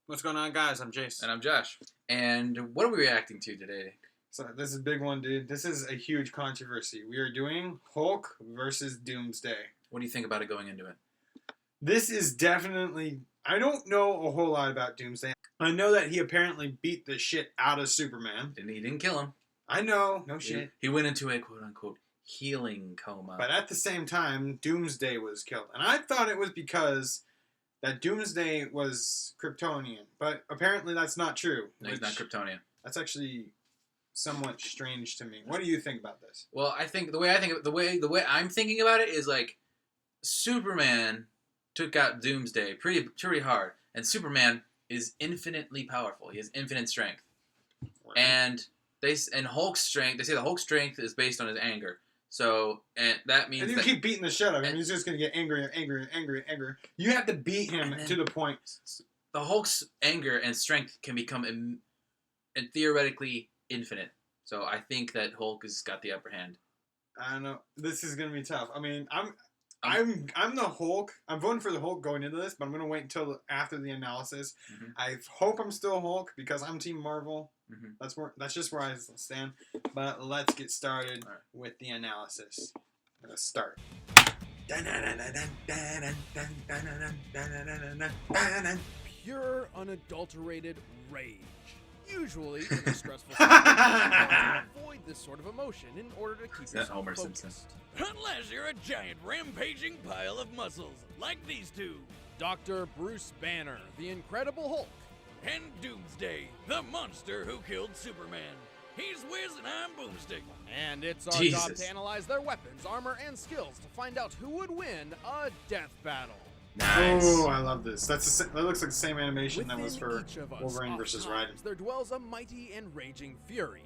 What's going on, guys? I'm Jace. And I'm Josh. And what are we reacting to today? So this is a big one, dude. This is a huge controversy. We are doing Hulk versus Doomsday. What do you think about it going into it? This is definitely... I don't know a whole lot about Doomsday. I know that he apparently beat the shit out of Superman. And he didn't kill him. I know. No shit. He went into a quote-unquote healing coma. But at the same time, Doomsday was killed. And I thought it was because that Doomsday was Kryptonian. But apparently that's not true. No, he's not Kryptonian. That's actually somewhat strange to me. What do you think about this? Well, I think the way I'm thinking about it is like Superman took out Doomsday pretty hard, and Superman is infinitely powerful. He has infinite strength, Right. and Hulk's strength. They say the Hulk's strength is based on his anger. So, and that means and you keep beating the shit out of him. He's just going to get angrier and angrier and angrier and angrier. You have to beat him to the point. The Hulk's anger and strength can become and theoretically infinite. So I think that Hulk has got the upper hand. I don't know. This is going to be tough. I mean, I'm the Hulk. I'm voting for the Hulk going into this, but I'm going to wait until after the analysis. Mm-hmm. I hope I'm still Hulk because I'm Team Marvel. Mm-hmm. That's just where I stand. But let's get started with the analysis. Let's start. Pure, unadulterated rage. Usually, in a stressful situation, avoid this sort of emotion in order to keep yourself Homer focused. Simpson. Unless you're a giant rampaging pile of muscles, like these two. Dr. Bruce Banner, the Incredible Hulk. And Doomsday, the monster who killed Superman. He's Wiz and I'm Boomstick. And it's our job Jesus. to analyze their weapons, armor, and skills to find out who would win a death battle. Nice. Oh, I love this. That looks like the same animation that Within was for each of us, Wolverine versus oftentimes, Raiden. there dwells a mighty and raging fury.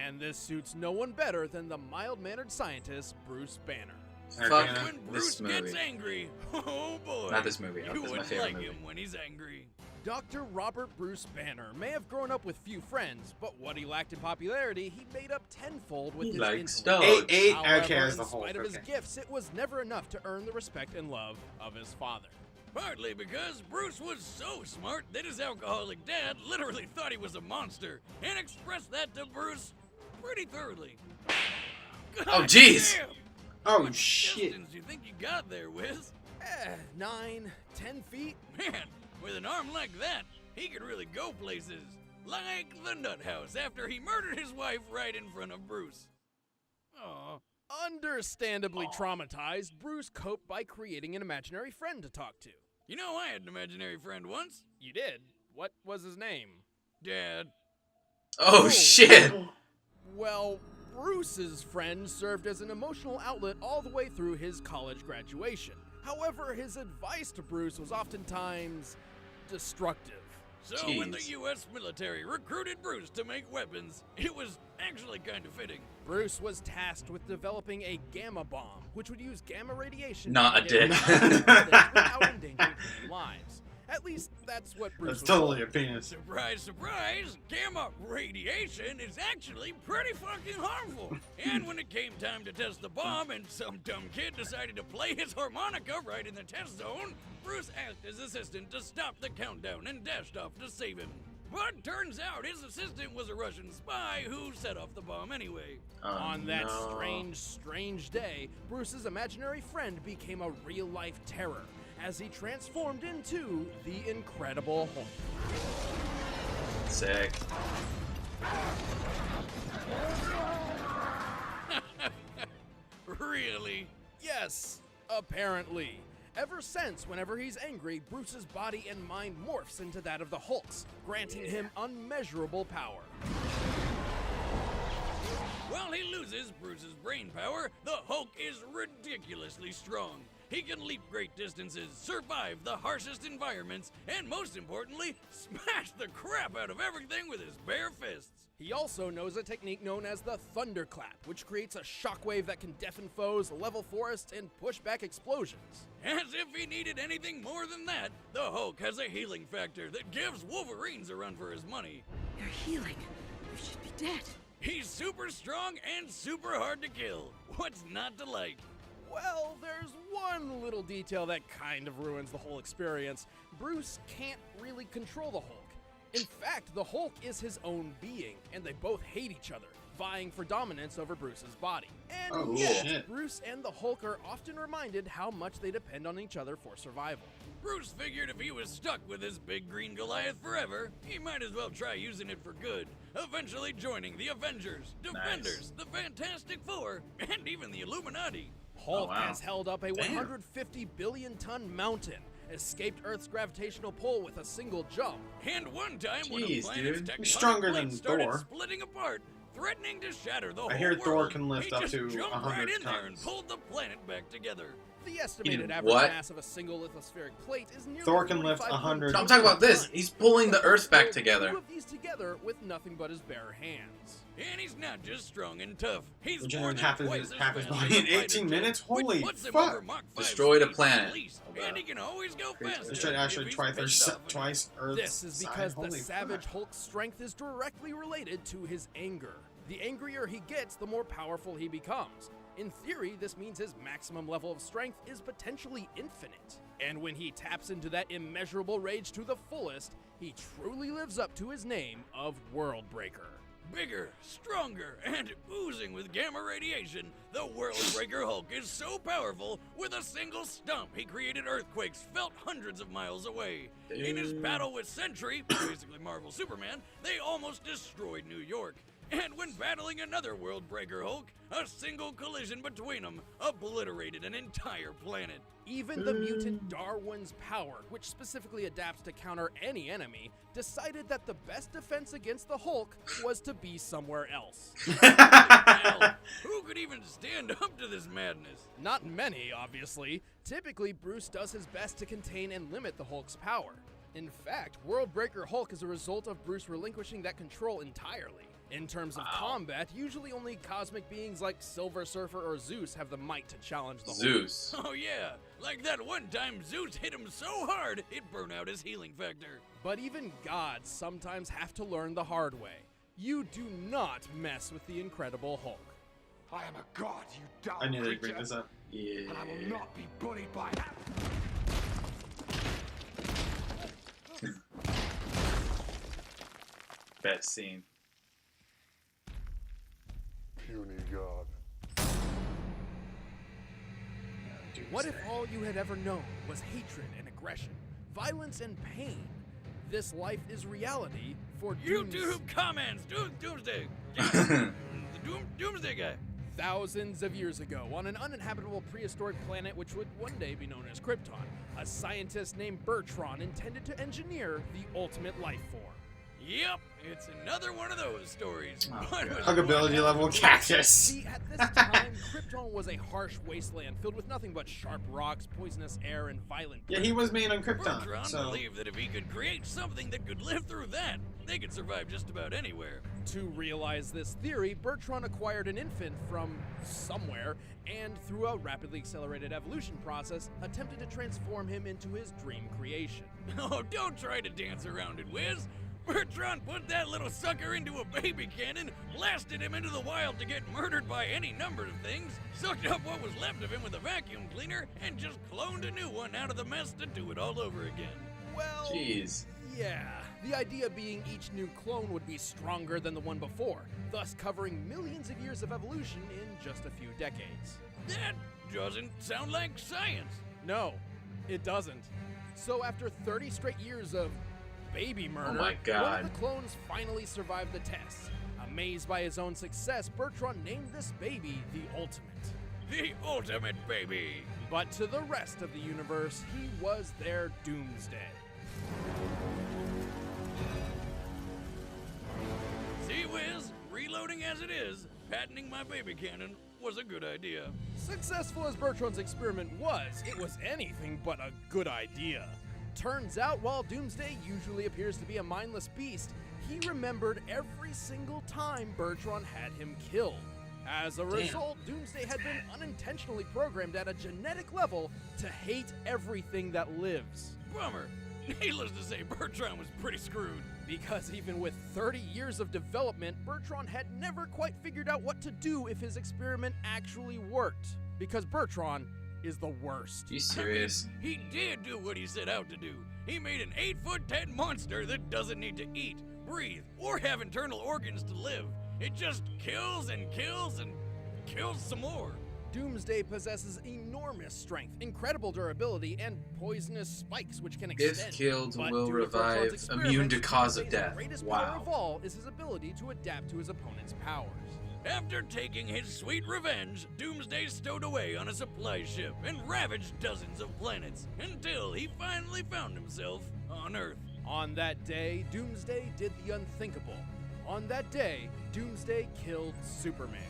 And this suits no one better than the mild-mannered scientist, Bruce Banner. Fuck Arcana. When Bruce this movie. gets angry, oh boy. Not this movie. You This is my wouldn't favorite like movie. him when he's angry. Dr. Robert Bruce Banner may have grown up with few friends, but what he lacked in popularity, he made up tenfold with He his likes intellect. dogs. Eight. However, Okay, as in the Hulk. spite of his Okay. gifts, it was never enough to earn the respect and love of his father. Partly because Bruce was so smart that his alcoholic dad literally thought he was a monster and expressed that to Bruce pretty thoroughly. Oh, jeez. Damn! Oh, What shit. distance you think you got there, Wiz? 9, 10 feet? Man, with an arm like that, he could really go places. Like the nut house after he murdered his wife right in front of Bruce. Aw. Understandably traumatized, Bruce coped by creating an imaginary friend to talk to. You know, I had an imaginary friend once. You did? What was his name? Dad. Oh shit. Well, Bruce's friend served as an emotional outlet all the way through his college graduation. However, his advice to Bruce was oftentimes destructive. So when the Jeez. U.S. military recruited Bruce to make weapons, it was actually kind of fitting. Bruce was tasked with developing a gamma bomb, which would use gamma radiation Not to a dick. without endangering human lives. At least that's what Bruce That's was totally a told. penis. Surprise, surprise, gamma radiation is actually pretty fucking harmful. And when it came time to test the bomb and some dumb kid decided to play his harmonica right in the test zone, Bruce asked his assistant to stop the countdown and dashed off to save him. But turns out his assistant was a Russian spy who set off the bomb anyway. On that no. strange day, Bruce's imaginary friend became a real-life terror as he transformed into the Incredible Hulk. Sick. Really? Yes, apparently. Ever since, whenever he's angry, Bruce's body and mind morphs into that of the Hulk's, granting him unmeasurable power. While he loses Bruce's brain power, the Hulk is ridiculously strong. He can leap great distances, survive the harshest environments, and most importantly, smash the crap out of everything with his bare fists. He also knows a technique known as the thunderclap, which creates a shockwave that can deafen foes, level forests, and push back explosions. As if he needed anything more than that, the Hulk has a healing factor that gives Wolverines a run for his money. You're healing. You should be dead. He's super strong and super hard to kill. What's not to like? Well, there's one little detail that kind of ruins the whole experience. Bruce can't really control the Hulk. In fact, the Hulk is his own being, and they both hate each other, vying for dominance over Bruce's body. And Oh, yet, shit. Bruce and the Hulk are often reminded how much they depend on each other for survival. Bruce figured if he was stuck with his big green Goliath forever, he might as well try using it for good, eventually joining the Avengers, Defenders, the Fantastic Four, and even the Illuminati. Hulk Oh, wow. has held up a Damn. 150 billion ton mountain, escaped Earth's gravitational pull with a single jump. And one time when a Jeez, planet's dude. tectonic He's stronger plates than started Thor. splitting apart, threatening to shatter the whole I hear world, Thor can lift he up just to jumped 100 right in there and tons. pulled the planet back together. The estimated average what? mass of a single lithospheric plate is nearly Thor can lift 45 100 I'm talking about this. He's pulling the Earth back Pulled together. Two of these together with nothing but his bare hands. And he's not just strong and tough. He's Regenerated more than half his- twice as half his fast body as in a fighter 18 jet, minutes? which Holy puts him fuck. over Mach 5 Destroyed a speeds planet. at least, and he can always go faster. This should actually if he's twice pissed off enough. twice Earth's This is size. because the Holy Savage fuck. Hulk's strength is directly related to his anger. The angrier he gets, the more powerful he becomes. In theory, this means his maximum level of strength is potentially infinite. And when he taps into that immeasurable rage to the fullest, he truly lives up to his name of Worldbreaker. Bigger, stronger, and oozing with gamma radiation, the Worldbreaker Hulk is so powerful, with a single stump he created earthquakes felt hundreds of miles away. In his battle with Sentry, basically Marvel Superman, they almost destroyed New York. And when battling another Worldbreaker Hulk, a single collision between them obliterated an entire planet. Even the mutant Darwin's power, which specifically adapts to counter any enemy, decided that the best defense against the Hulk was to be somewhere else. Hell, who could even stand up to this madness? Not many, obviously. Typically, Bruce does his best to contain and limit the Hulk's power. In fact, Worldbreaker Hulk is a result of Bruce relinquishing that control entirely. In terms of combat, usually only cosmic beings like Silver Surfer or Zeus have the might to challenge the Hulk. Zeus. Oh yeah, like that one time Zeus hit him so hard it burned out his healing factor. But even gods sometimes have to learn the hard way. You do not mess with the Incredible Hulk. I am a god, you dumb I knew they'd creature, bring this up. Yeah. and I will not be bullied by that. Best scene. Puny god. What if all you had ever known was hatred and aggression, violence and pain? This life is reality for YouTube comments, Doomsday. Doomsday guy. Thousands of years ago, on an uninhabitable prehistoric planet which would one day be known as Krypton, a scientist named Bertrand intended to engineer the ultimate life form. Yep, it's another one of those stories. Oh, but with Huggability one level application. cactus. See, at this time, Krypton was a harsh wasteland filled with nothing but sharp rocks, poisonous air, and violent Yeah, he was made on Krypton, Bertrand so believed that if he could create something that could live through that, they could survive just about anywhere. To realize this theory, Bertrand acquired an infant from somewhere, and through a rapidly accelerated evolution process, attempted to transform him into his dream creation. Oh, don't try to dance around it, Wiz. Bertrand put that little sucker into a baby cannon, blasted him into the wild to get murdered by any number of things, sucked up what was left of him with a vacuum cleaner, and just cloned a new one out of the mess to do it all over again. Well, Jeez. yeah. The idea being each new clone would be stronger than the one before, thus covering millions of years of evolution in just a few decades. That doesn't sound like science. No, it doesn't. So after 30 straight years of baby murder, my God. one of the clones finally survived the test. Amazed by his own success, Bertrand named this baby the Ultimate. The ultimate baby. But to the rest of the universe, he was their Doomsday. See, Wiz, reloading as it is, patenting my baby cannon was a good idea. Successful as Bertrand's experiment was, it was anything but a good idea. Turns out, while Doomsday usually appears to be a mindless beast, he remembered every single time Bertrand had him killed. As a result, Doomsday had been unintentionally programmed at a genetic level to hate everything that lives. Bummer. Needless to say, Bertrand was pretty screwed. Because even with 30 years of development, Bertrand had never quite figured out what to do if his experiment actually worked. Because Bertrand is the worst. You serious? He did do what he set out to do. He made an 8'10" monster that doesn't need to eat, breathe, or have internal organs to live. It just kills and kills and kills some more. Doomsday possesses enormous strength, incredible durability, and poisonous spikes which can extend. If killed, But will due to revive, Bertrand's immune to experiments, cause of Doomsday's death. greatest power Wow. of all is his ability to adapt to his opponent's powers. After taking his sweet revenge, Doomsday stowed away on a supply ship and ravaged dozens of planets until he finally found himself on Earth. On that day, Doomsday did the unthinkable. On that day, Doomsday killed Superman.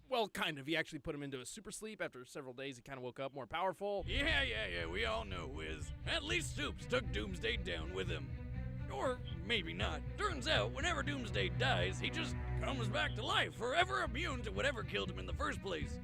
Well, kind of. He actually put him into a super sleep. After several days, he kind of woke up more powerful. Yeah, we all know, Wiz. At least Supes took Doomsday down with him. Or maybe not. Turns out, whenever Doomsday dies, he just comes back to life, forever immune to whatever killed him in the first place.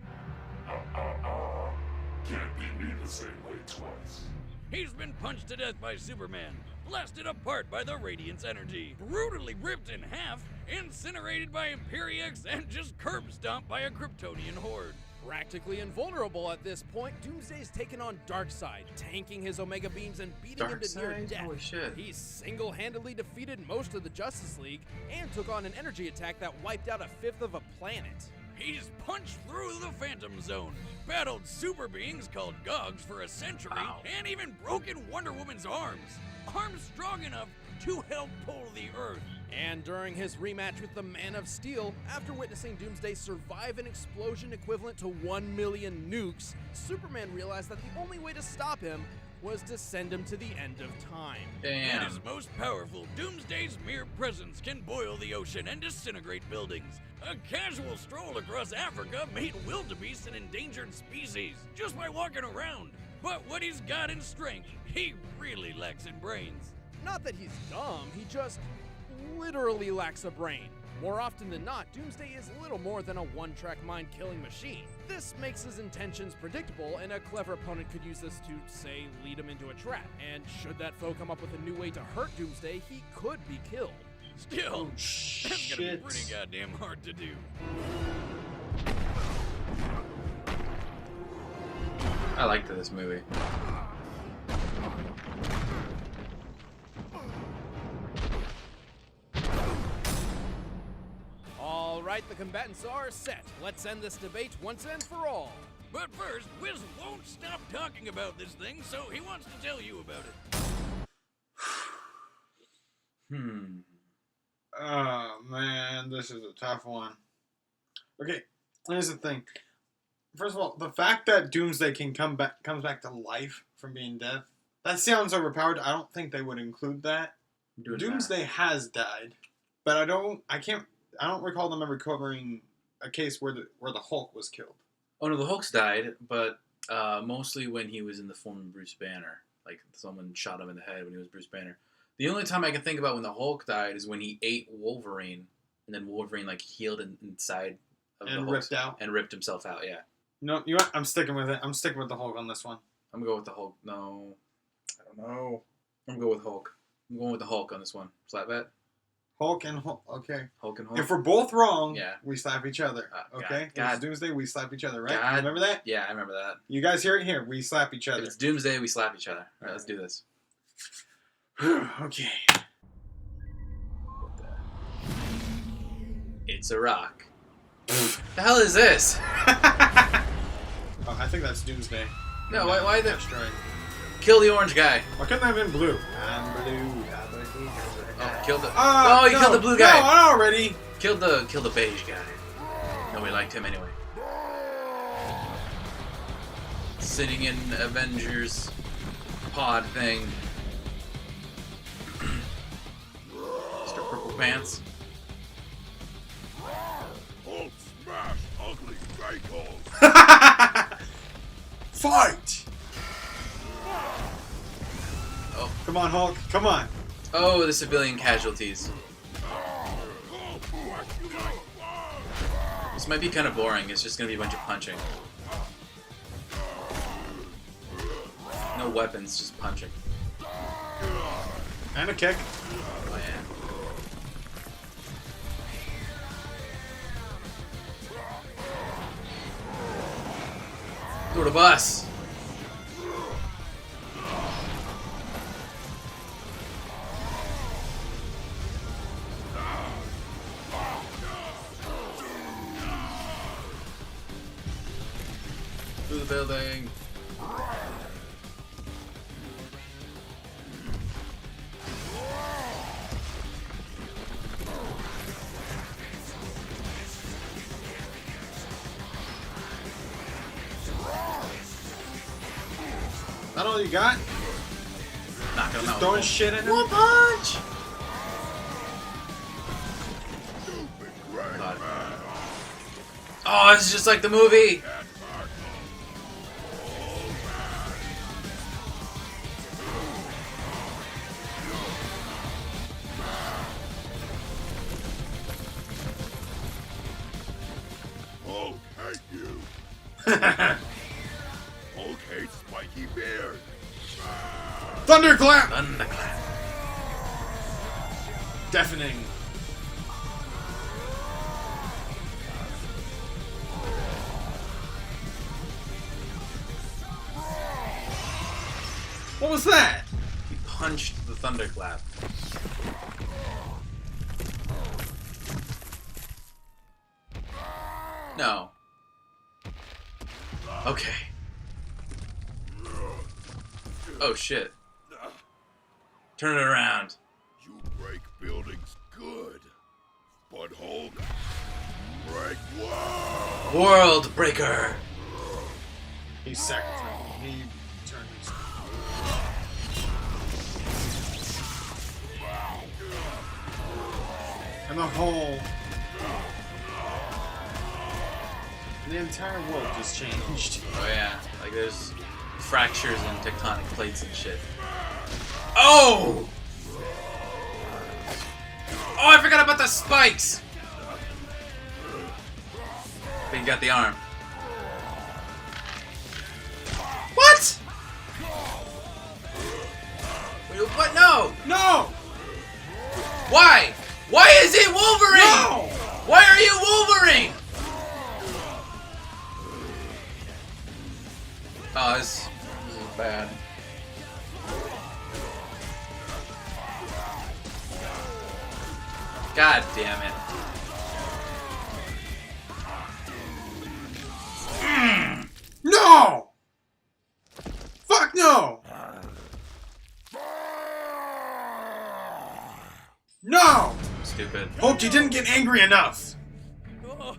Can't beat me the same way twice. He's been punched to death by Superman, blasted apart by the Radiant's energy, brutally ripped in half, incinerated by Imperiex, and just curb stomped by a Kryptonian horde. Practically invulnerable at this point, Doomsday's taken on Darkseid, tanking his Omega beams and beating him to near Darkseid? death. Holy shit. He single-handedly defeated most of the Justice League and took on an energy attack that wiped out a fifth of a planet. He's punched through the Phantom Zone, battled super beings called Gogs for a century, Wow. and even broken Wonder Woman's arms. Arms strong enough to help pull the Earth. And during his rematch with the Man of Steel, after witnessing Doomsday survive an explosion equivalent to 1 million nukes, Superman realized that the only way to stop him was to send him to the end of time. At Damn. his most powerful, Doomsday's mere presence can boil the ocean and disintegrate buildings. A casual stroll across Africa made wildebeest an endangered species just by walking around. But what he's got in strength, he really lacks in brains. Not that he's dumb, he just literally lacks a brain. More often than not, Doomsday is little more than a one-track mind-killing machine. This makes his intentions predictable, and a clever opponent could use this to, say, lead him into a trap. And should that foe come up with a new way to hurt Doomsday, he could be killed. Still, that's gonna be Shit. pretty goddamn hard to do. I liked this movie. All right, the combatants are set. Let's end this debate once and for all. But first, Wiz won't stop talking about this thing, so he wants to tell you about it. Oh man, this is a tough one. Okay, here's the thing. First of all, the fact that Doomsday can comes back to life from being dead, that sounds overpowered. I don't think they would include that. I'm doing Doomsday has died, but I don't recall them ever covering a case where the Hulk was killed. Oh no, the Hulk's died, but mostly when he was in the form of Bruce Banner. Like someone shot him in the head when he was Bruce Banner. The only time I can think about when the Hulk died is when he ate Wolverine, and then Wolverine like healed inside of And the Hulk ripped out. and ripped himself out. Yeah, No, you know what? I'm sticking with it. I'm sticking with the Hulk on this one. I'm gonna go with the Hulk. No, I don't know. I'm gonna go with Hulk. I'm going with the Hulk on this one. Flat bet. Hulk and Hulk. Okay. Hulk and Hulk. If we're both wrong, Yeah. we slap each other. Okay? God. If it's Doomsday, we slap each other, right? God. Remember that? Yeah, I remember that. You guys hear it here. We slap each If other. it's Doomsday, we slap each other. All right, let's do this. Okay. It's a rock. The hell is this? Oh, I think that's Doomsday. No, why the Asteroid. kill the orange guy? Why couldn't that have been blue? I'm blue. Oh, killed the. Oh, he killed the blue guy. No, already. Killed the beige guy. Nobody liked him anyway. Sitting in Avengers pod thing. Mr. Purple Pants. Hulk smash ugly vehicles. Fight! Oh. Come on, Hulk. Come on. Oh, the civilian casualties. This might be kind of boring. It's just gonna be a bunch of punching. No weapons, just punching. And a kick. Oh yeah. Go to bus. the building. That all you got? Knock him Just out. throwing shit at him? One punch! God. Oh, it's just like the movie! Hulk hate you. Hulk hates spiky beard. Thunderclap! Thunderclap. Deafening. What was that? He punched the thunderclap. No. Okay. Oh shit. Turn it around. You break buildings good, but Hulk break walls. World Breaker. He sacrificed. He turned his. And the whole. The entire world just changed. Oh yeah, like there's fractures and tectonic plates and shit. Oh! Oh, I forgot about the spikes! But you got the arm. What? Wait, what? No! No! Why? Why is it Wolverine? No! Why are you Wolverine? Oh, this is bad. God damn it. No! Fuck no! No! Stupid. Hulk, you didn't get angry enough! Oh,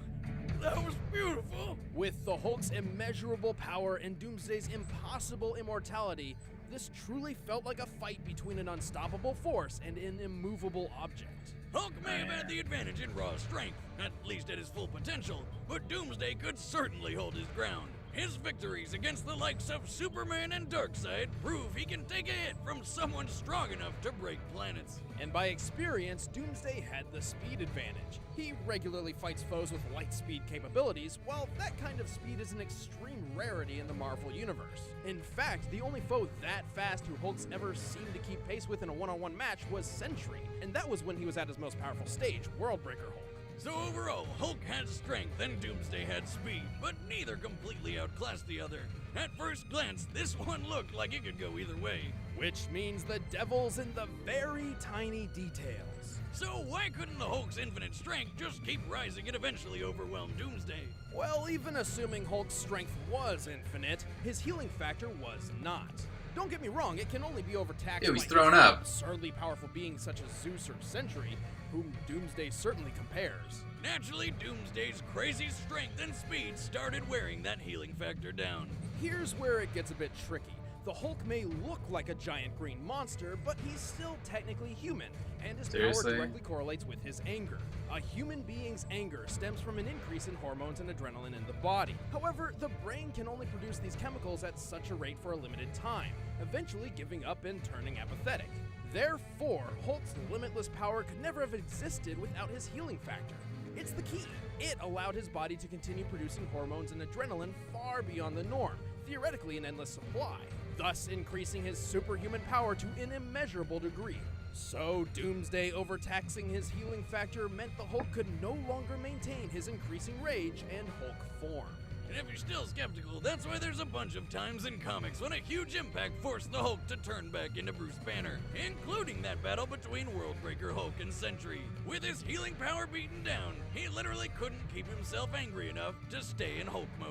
that was beautiful. With the Hulk's immeasurable power and Doomsday's impossible immortality, this truly felt like a fight between an unstoppable force and an immovable object. Hulk may have had the advantage in raw strength, at least at his full potential, but Doomsday could certainly hold his ground. His victories against the likes of Superman and Darkseid prove he can take a hit from someone strong enough to break planets. And by experience, Doomsday had the speed advantage. He regularly fights foes with light speed capabilities, while that kind of speed is an extreme rarity in the Marvel Universe. In fact, the only foe that fast who Hulk's ever seemed to keep pace with in a one-on-one match was Sentry, and that was when he was at his most powerful stage, World Breaker Hulk. So overall, Hulk had strength and Doomsday had speed, but neither completely outclassed the other. At first glance, this one looked like it could go either way. Which means the devil's in the very tiny details. So why couldn't the Hulk's infinite strength just keep rising and eventually overwhelm Doomsday? Well, even assuming Hulk's strength was infinite, his healing factor was not. Don't get me wrong, it can only be overtaxed Ew, he's by thrown up. absurdly powerful beings such as Zeus or Sentry, whom Doomsday certainly compares. Naturally, Doomsday's crazy strength and speed started wearing that healing factor down. Here's where it gets a bit tricky. The Hulk may look like a giant green monster, but he's still technically human, and his Seriously? power directly correlates with his anger. A human being's anger stems from an increase in hormones and adrenaline in the body. However, the brain can only produce these chemicals at such a rate for a limited time, eventually giving up and turning apathetic. Therefore, Hulk's limitless power could never have existed without his healing factor. It's the key. It allowed his body to continue producing hormones and adrenaline far beyond the norm, theoretically an endless supply, thus increasing his superhuman power to an immeasurable degree. So, Doomsday overtaxing his healing factor meant the Hulk could no longer maintain his increasing rage and Hulk form. And if you're still skeptical, that's why there's a bunch of times in comics when a huge impact forced the Hulk to turn back into Bruce Banner, including that battle between Worldbreaker Hulk and Sentry. With his healing power beaten down, he literally couldn't keep himself angry enough to stay in Hulk mode.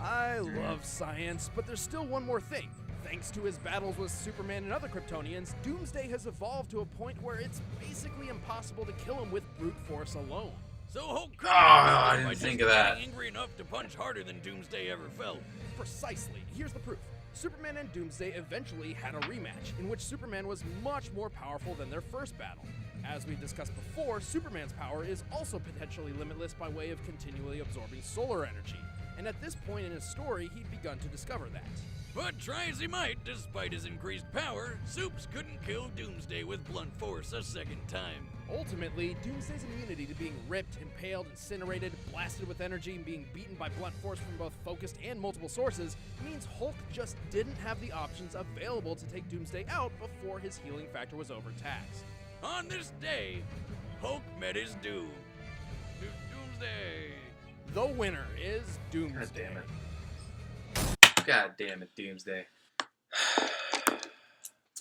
I love science, but there's still one more thing. Thanks to his battles with Superman and other Kryptonians, Doomsday has evolved to a point where it's basically impossible to kill him with brute force alone. So Hulk could I didn't by think just of that. getting angry enough to punch harder than Doomsday ever felt. Precisely. Here's the proof. Superman and Doomsday eventually had a rematch, in which Superman was much more powerful than their first battle. As we discussed before, Superman's power is also potentially limitless by way of continually absorbing solar energy, and at this point in his story, he'd begun to discover that. But try as he might, despite his increased power, Supes couldn't kill Doomsday with blunt force a second time. Ultimately, Doomsday's immunity to being ripped, impaled, incinerated, blasted with energy, and being beaten by blunt force from both focused and multiple sources means Hulk just didn't have the options available to take Doomsday out before his healing factor was overtaxed. On this day, Hulk met his doom. Doomsday. The winner is Doomsday. God damn it. God damn it, Doomsday.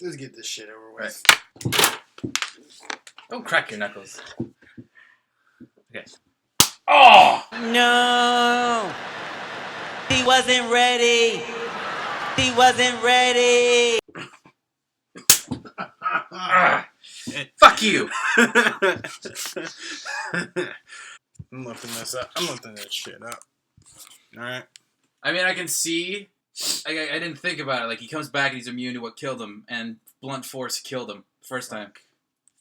Let's get this shit over with. Don't crack your knuckles. Okay. Oh! No! He wasn't ready! He wasn't ready! Fuck you! I'm lifting this up. I'm lifting this shit up. Alright. I mean, I can see. I didn't think about it. Like, he comes back and he's immune to what killed him, and blunt force killed him first time.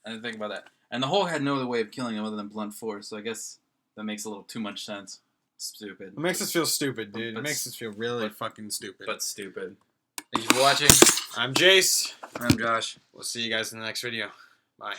I didn't think about that. And the Hulk had no other way of killing him other than blunt force, so I guess that makes a little too much sense. Stupid. It makes us feel stupid, dude. But- It makes us feel really fucking stupid. But stupid. Thank you for watching. I'm Jace. I'm Josh. We'll see you guys in the next video. Bye.